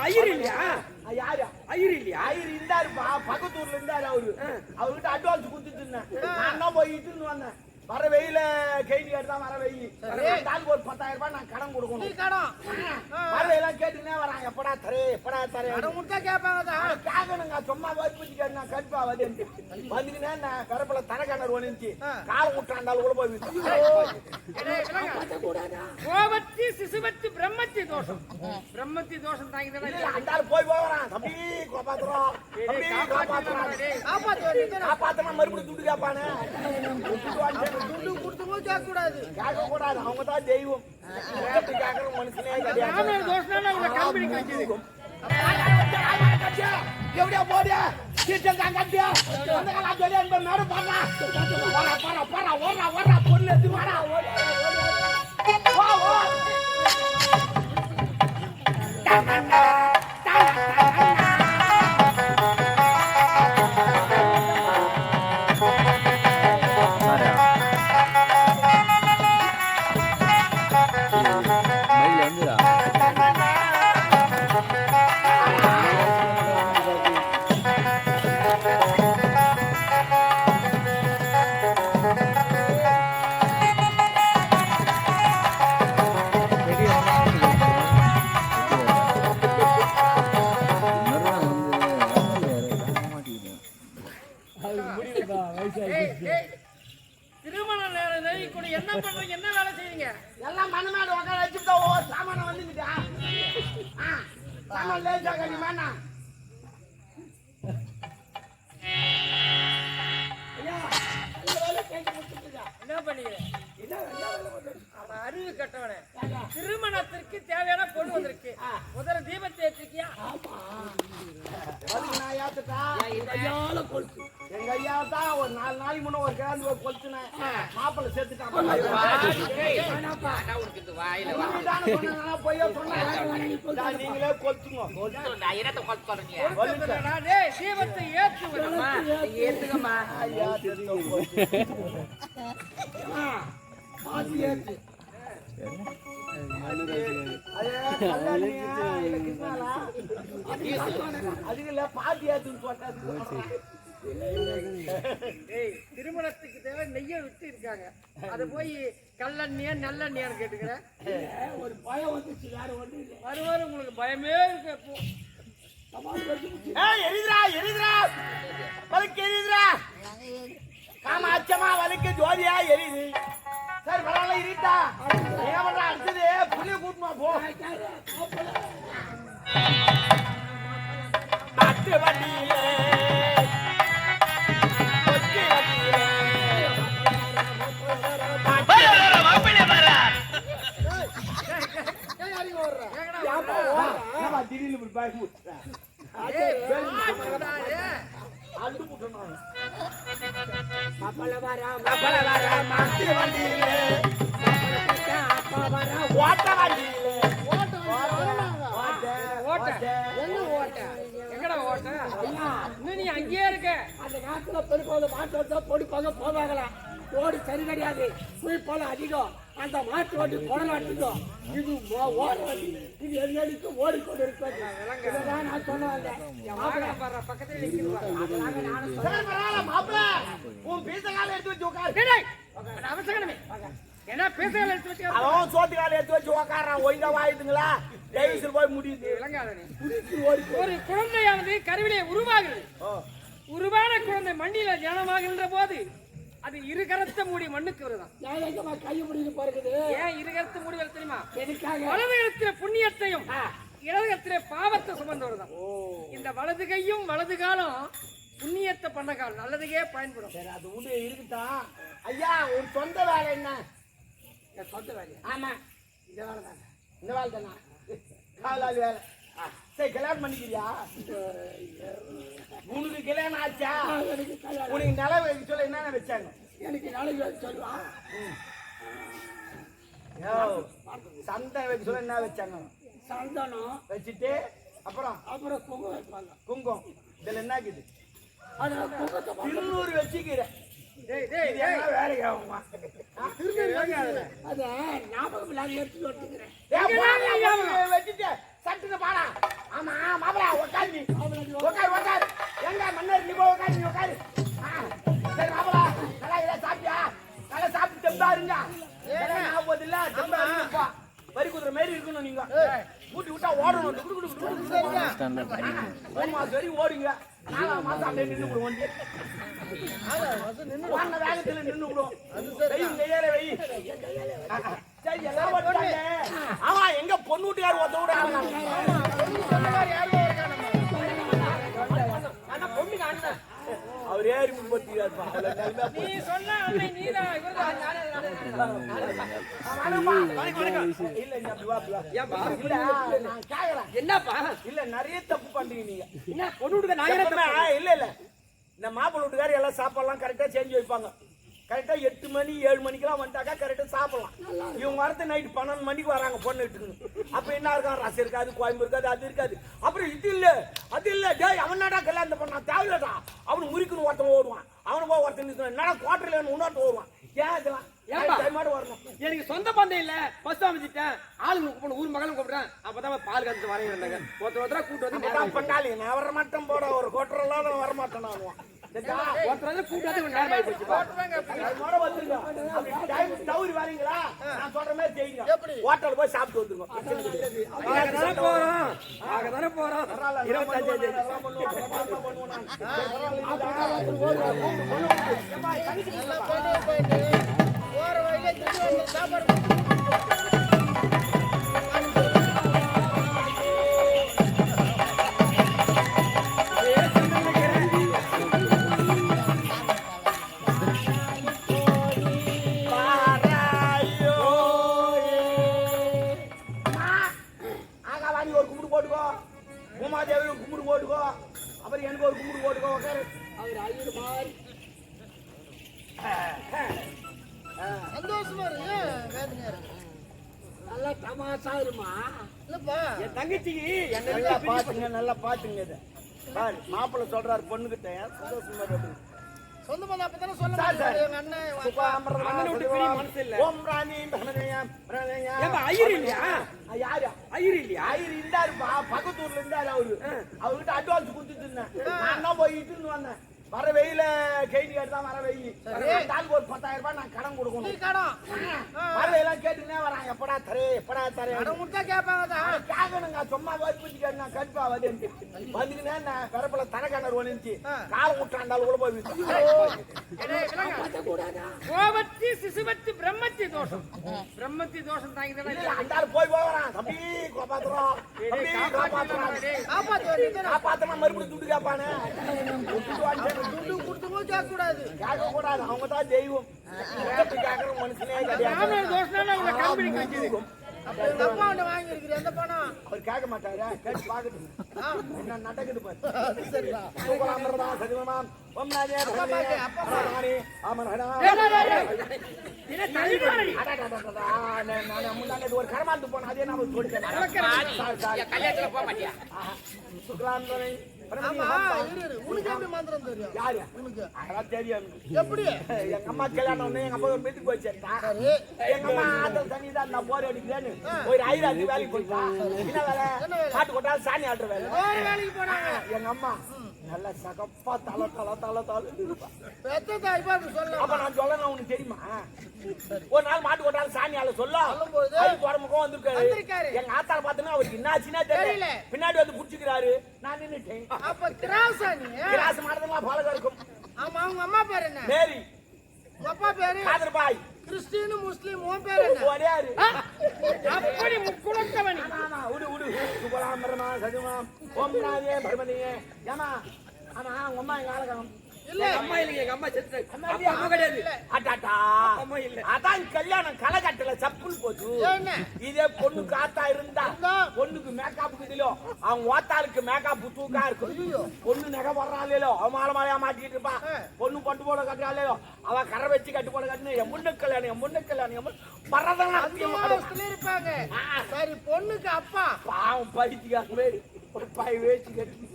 ஐயர் இல்லையா? யாரு ஐயர் இல்லையா? ஐயர் இருந்தாருப்பா, பக்கத்தூர்ல இருந்தாரு அவரு. அவர்கிட்ட அட்வான்ஸ் கொடுத்துட்டு இருந்தேன். நான் தான் போய் இட்டுன்னு வந்தேன். வர வெயில கைதி தான் வர வெயி தாலுக்கு ஒரு 10,000 ரூபாய் நான் கடன் கொடுக்கணும். வர வெயிலாம் கேட்டுனே வராங்க. எப்படா தரே கேட்பாங்க. கேட்கணுங்க. சும்மா வச்சு கேட்டு கடுப்பா வந்துக்கினே நான் கரப்பில தனக்கானர் ஒழிச்சு காலம் விட்டாண்டாலும் கூட போய் சிசுபத்தி பிரம்மத்தி தோஷம். பிரம்மத்தி தோஷம் தாங்கிட்டு அந்தாலும் போய் போகிறான். தம்பி காப்பாத்துறோம், காப்பாத்தனா மறுபடியும் துட்டு கேட்பானே. துண்டு கொடுத்தவங்க கேட்க கூடாது. அவங்க தான் தெய்வம். கேட்கற மனுஷனே எப்படியா போடியா கட்டியா மேடம் பொண்ணு எடுத்து வாடா. திருமண நேரம் என்ன பண்றீங்க? என்ன வேலை செய்வீங்க? எல்லாம் மண்ணு உட்கார வச்சுட்டா சாமான வந்துட்டா சாமான லேசா கட்டி வேணா. என்ன பண்ணீங்க? அறிவு கட்டவனே, திருமணத்திற்கு தேவையான பொருள் வந்திருக்கு. முதல்ல தீபத்தை ஏற்றிருக்கியா? நான் ஏத்துட்டா எங்க ஐயா தான் ஒரு 4 நாளைக்கு முன்ன ஒரு கிழந்து ஒரு கொளுத்துனேன். மாப்பிள்ள சேர்த்துட்டான். பொய்யா சொன்னா நீங்களே கொளுத்துங்க. தீபத்தை ஏற்றுங்கம்மா. திருமணத்துக்கு தேவை நெய்ய விட்டு இருக்காங்க. அத போய் கல்லண்ணியா நல்லண்ணியான்னு கேட்டுக்கிறேன். ஒரு பயம் வந்துச்சு. வருவாரு உங்களுக்கு பயமே இருக்கு. காமாட்சமா வலிக்கு ஜோதியா எரியுது. சரி பரவாயில்ல இருட்டா ஏவடா அடுத்தது புளிய கூட்டுமா போ. மாட்டு வண்டியிலே திடீர்னு பாய் அங்கேயே இருக்க. அந்த காலத்துல பெருப்பாங்க மாட்டு பொடிப்பாங்க போவாங்களா. ஓடி சரி கிடையாது. புய் போல அதிகம். அந்த மாட்டு ஓட்டி குடலாட்டிக்கோ. இது ஓடி இது எங்களுக்கு ஓடிக்கொண்டு இருப்பேன். நான் சொன்னேன். அவசரமே என்ன பேசுகால எடுத்து வச்சு அவன் சோத்துக்கால எடுத்து வச்சு உக்காடுறான். ஒழுங்கா வாயுதுங்களா டெய்ஸில் போய் முடியுது. ஒரு குழந்தையானது கருவிலே உருவாகுது. உருவான குழந்தை மண்ணில ஜனமாகின்ற போது அது இருகரத்த மூடி மண்ணுக்கு வருதான். கை முடிவு போறது. ஏன் இருகரத்த மூடி வர தெரியுமா? வலது கரத்திலே புண்ணியத்தையும் இடது கரத்திலே பாவத்தை சுமந்து வருதான். இந்த வலது கையும் வலது காலம் புண்ணியத்தை பண்ண காலம் நல்லதுக்கே பயன்படும். சரி அது உண்டு இருக்குதான். ஐயா ஒரு சொந்த வேலை என்ன? சொந்த வேலை? ஆமா இந்த வேலை தானே. இந்த வேலை தானே காவலாளி வேலை. சரி கல்யாணம் பண்ணிக்கிறியா? உனக்கு கல்யாணம் ஆச்சா? உனக்கு நில வைக்க சொல்ல என்னென்ன வச்சாங்க? எனக்கு நில வைக்க சொல்லுவா. சந்தனம் வைக்க சொல்ல என்ன வச்சாங்க? சந்தனம் வச்சுட்டு அப்புறம் குங்குமம் வைப்பாங்க. குங்குமம் இதுல என்ன இருக்குது? திருநூறு வச்சுக்கிறேன். வச்சுட்டு கூட்டி விட்டா ஓடணும். 3 மாசம் வரைக்கும் ஓடுங்க. 4 மாசம் அப்படியே நின்று விடும் வண்டி. வாங்க வேகத்துல நின்று விடும். கையால வை. சரி எல்லாம் ஓட்டாங்க. ஆமா எங்க பொண்ணு வீட்டுக்கார் ஒருத்த விட அவர் ஏறி முன்பத்தியாருப்பா. நீ சொன்ன அன்னை நீதான் இவர்தான் என்னப்பா இல்ல நிறைய தப்பு பண்றீங்க நீங்க. என்ன பொண்ணு இல்ல இல்ல இந்த மாப்பிள்ளை வீட்டுக்காரர் எல்லாம் சாப்பாடுலாம் கரெக்டா செஞ்சு வைப்பாங்க. கரெக்டா 8 மணி 7 மணிக்கெல்லாம் வந்துட்டாக்கா கரெக்டா சாப்பிடலாம். இவங்க வரது நைட் 12 மணிக்கு வராங்க பொண்ணு வீட்டுக்கு. அப்ப என்ன இருக்கும், ரசம் இருக்காது, குழம்பு இருக்காது, அது இருக்காது. அப்புறம் இது இல்ல அது இல்ல, டேய் அவனாடா கல்யாணம் பண்ணா தேவையில்லடா, அவனு முறிக்கணும் ஒருத்தன் ஓடுவான், அவனு போய் ஒருத்தன் என்னடா குவார்டர்ல இன்னொருத்த ஓடுவான். ஏன் இதெல்லாம் வரணும்? எனக்கு சொந்த பந்தம் இல்ல, பஸ் அமைச்சிட்டேன், ஆளுங்க கூப்பிடணும், ஊர் மகளும் கூப்பிடுறேன். அப்பதான் பால் கந்து வரைய இருந்தாங்க. ஒருத்தரா கூட்டு வந்து பண்ணாலே நான் வர மாட்டேன் போட, ஒரு கோட்டரெல்லாம் நான் வர மாட்டேன். நான் தவறி வரீங்களா, நான் சொல்ற மாதிரி செய்யுங்க. ஹோட்டல் போய் சாப்பிட்டு வந்துருங்க. போறோம் '" என் தங்கச்சிக்கு என்ன நல்லா பாத்துங்க. மாப்பிள்ள சொல்றாரு பொண்ணுகிட்ட சந்தோஷமா இருக்கு. சொந்த பந்தம் அப்பதானே சொல்ல பக்கத்தூர்ல இருந்தாரு அவரு. அவர்கிட்ட அட்வான்ஸ் கொடுத்துட்டு இருந்தேன். நான் தான் போயிட்டு வந்தேன். வர வெயில கைதி தான் வர வெயி. ஒரு 10,000 ரூபாய் நான் கடன் கொடுக்கணும். வரவையெல்லாம் கேட்டுனே வரான். எப்படா தரே எப்படா தரே கேட்கணுங்க. சும்மா வற்புச்சு கேட்டு கடுப்பா வந்து வந்துக்கினே நான் கரப்பில தலை கிணறு வந்துச்சு. காலம் விட்டாண்டாலும் கூட போய் கோபத்தி சிசுபத்தி பிரம்மத்தி தோஷம். பிரம்மத்தி தோஷம் தாங்கிதான் அண்டாலும் போய் போகிறான். தம்பி காப்பாத்துறோம், காப்பாத்தனா மறுபடியும் துட்டு கேட்பானே. கேட்க கூடாது, அவங்க தான் தெய்வம். கேட்கற மனுஷனே கிடையாது. அவர் கேட்க மாட்டாரு. கேட்டு பாக்கட்டும் என்ன நடக்குது பாரு. ஒரு கரமாந்து போன அதே நாம எங்க அம்மா கல்யாணம் எங்க அம்மா வீட்டுக்கு போய் சேர்த்தா. எங்க அம்மா ஆத்தல் தண்ணி தான் நான் போர் அடிக்கிறேன்னு ஒரு 5 வேலைக்கு போயிட்டா. என்ன வேலை? காட்டு கொட்டா சாணி ஆட்டுற வேலை. வேலைக்கு போனாங்க. எங்க அம்மா நல்ல சகப்பா தலை தலை தலை தலை இருப்பா. அப்ப நான் சொல்லணும் உனக்கு தெரியுமா? ஒரு நாள் மாட்டு கொட்டாலும் சாணியால சொல்லும் உடம்புக்கும் வந்திருக்காரு. எங்க ஆத்தால பார்த்தோன்னா அவருக்கு என்ன ஆச்சுன்னா தெரியல. பின்னாடி வந்து புடிச்சுக்கிறாரு. நான் நின்னுட்டேன். அப்ப கிராஸ் மாடுறதுலாம் பழகம் இருக்கும். ஆமா, அவங்க அம்மா பேர் என்ன? மேரி. அப்பா பேரு காதர்பாய். கிறிஸ்டியன் முஸ்லிம். உன் பேர் என்ன? ஒரேயாரு. அப்படி முக்குளத்தவனி. உடு உடு சுபலாம் பரமா சஜுமாம் ஓம் நாயே பரமனியே. ஏமா ஆமா உங்க அம்மா எங்க ஆளகம் இல்ல. அம்மா இல்ல, எங்க அம்மா செத்து. அம்மா கிடையாது. அட்டாட்டா அம்மா இல்ல. அதான் கல்யாணம் கலகட்டல சப்புன்னு போச்சு. இதே பொண்ணுக்கு ஆத்தா இருந்தா பொண்ணுக்கு மேக்கப்புக்கு இல்லையோ அவங்க ஓத்தாளுக்கு மேக்கப் தூக்கா இருக்கும். பொண்ணு நகை போடுறாளோ அவமானமாலையா மாட்டிட்டு இருப்பா. பொண்ணு பட்டு போட கட்டுறாளோ அவ கரை வச்சு கட்டு போட கட்டுன்னு என் முன்ன கல்யாணம் என் முன்ன கல்யாணம் பரதெல்லாம் இருப்பாங்க. சரி, பொண்ணுக்கு அப்பா பாவம் படிச்சுக்காக ஒரு பாய் வேச்சு கட்டி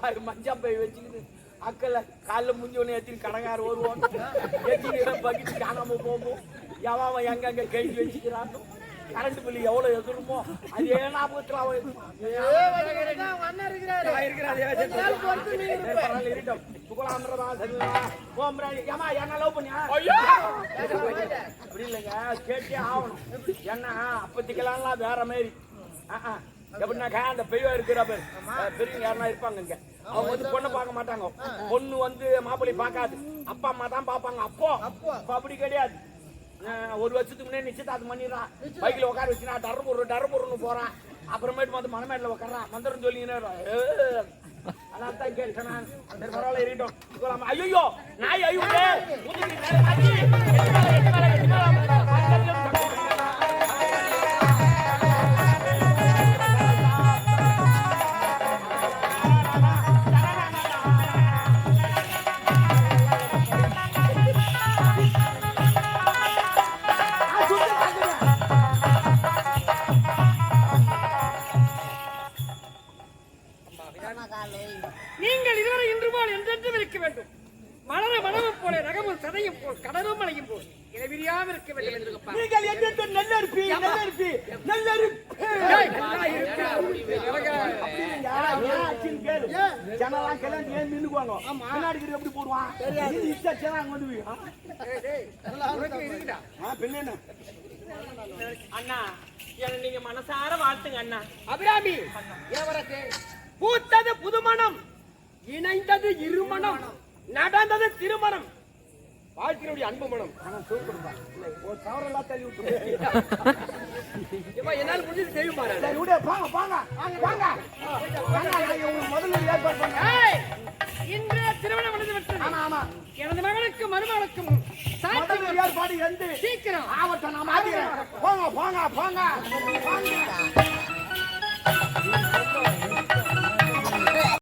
பாய் மஞ்சா பாய் வச்சுக்கிட்டு அக்கல காலைல முஞ்சி ஒண்ணு ஏத்தி கடங்கார வருவோம். ஏத்தி பகிட்டு காணாம போவோம். எவன் எங்க கழுவி வச்சுக்கிறானோ கரண்ட் பில்லு எவ்வளவு எதிருமோ அதே ஞாபகத்துல அவன் அப்படி இல்லைங்க கேட்டே ஆகணும். ஏன்னா அப்பத்திக்கெல்லாம் வேற மாதிரி எப்படின்னாக்கா அந்த பெரிய இருக்கிறப்ப பெரியவங்க யாருன்னா இருப்பாங்க இங்க அவங்க வந்து பொண்ணை பார்க்க மாட்டாங்க பொண்ணு வந்து மாப்பிள்ளை பார்க்காது அப்பா அம்மா தான் பார்ப்பாங்க அப்போ அப்படி கிடையாது ஒரு வருஷத்துக்கு முன்னே நிச்சயதார்த்தம் பண்ணிடுறான் பைக்கில் உட்கார வச்சுனா டர்புருன்னு போறான் அப்புறமேட்டு வந்து மனமேட்டில் உட்காரான் மந்திரம் சொல்லிங்கன்னா அதான் தான் கேட்டேன் நான் பரவாயில்ல இருக்கட்டும் ஐயோ நாய் ஐயோ நீங்கள் இதுவரை இன்று போல் என்றென்றும் இருக்க வேண்டும் மலர மனமும் போல ரகமும் சதையும் போல் கடலும் மலையும் போல் இடைவிரியாம இருக்க வேண்டும் என்று நீங்கள் எந்த நல்ல இருப்பி ஜனலாம் கிளம்பி ஏன் நின்னுக்குவாங்க பின்னாடி எப்படி போடுவான் அண்ணா என்ன நீங்க மனசார வாழ்த்துங்க அண்ணா. அபிராமி பூத்தது புதுமணம் இணைந்தது இருமணம் நடந்தது திருமணம் வாழ்க்கையுடைய அன்பு மனம் ஒரு சவரெல்லாம் தள்ளி விட்டு என்னால் முடிஞ்சது செய்யும் பாரு முதல்ல ஏற்பாடு பண்ண இன்று திருமணம் நடந்து விட்டது. ஆமா எனது மகனுக்கும் மருமகனுக்கும் சாட்சி ஏற்பாடு எந்த சீக்கிரம் ஆவட்டம் நான் மாத்திக்கிறேன் போங்க